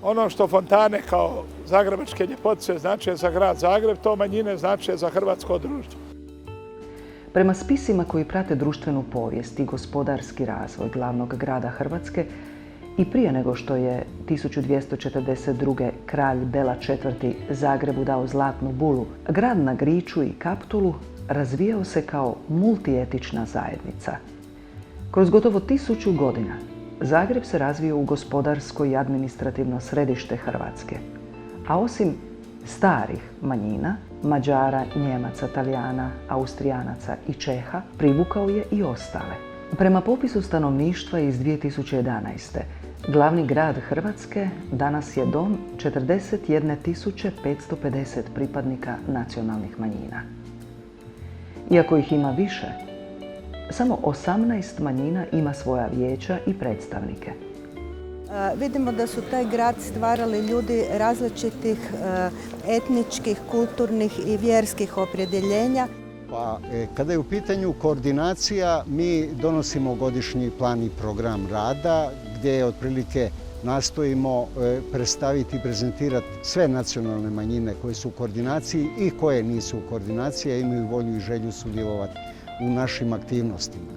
Ono što fontane kao zagrebačke ljepotice znače za grad Zagreb, to manjine znače za hrvatsko društvo. Prema spisima koji prate društvenu povijest i gospodarski razvoj glavnog grada Hrvatske, i prije nego što je 1242. kralj Bela IV. Zagrebu dao zlatnu bulu, grad na Griču i Kaptolu razvijao se kao multietična zajednica. Kroz gotovo 1000 godina Zagreb se razvio u gospodarsko i administrativno središte Hrvatske, a osim starih manjina, Mađara, Njemaca, Talijana, Austrijanaca i Čeha, privukao je i ostale. Prema popisu stanovništva iz 2011. glavni grad Hrvatske danas je dom 41.550 pripadnika nacionalnih manjina. Iako ih ima više, samo 18 manjina ima svoja vijeća i predstavnike. Vidimo da su taj grad stvarali ljudi različitih etničkih, kulturnih i vjerskih opredjeljenja. Kada je u pitanju koordinacija, mi donosimo godišnji plan i program rada gdje otprilike nastojimo predstaviti i prezentirati sve nacionalne manjine koje su u koordinaciji i koje nisu u koordinaciji, a imaju volju i želju sudjelovati u našim aktivnostima.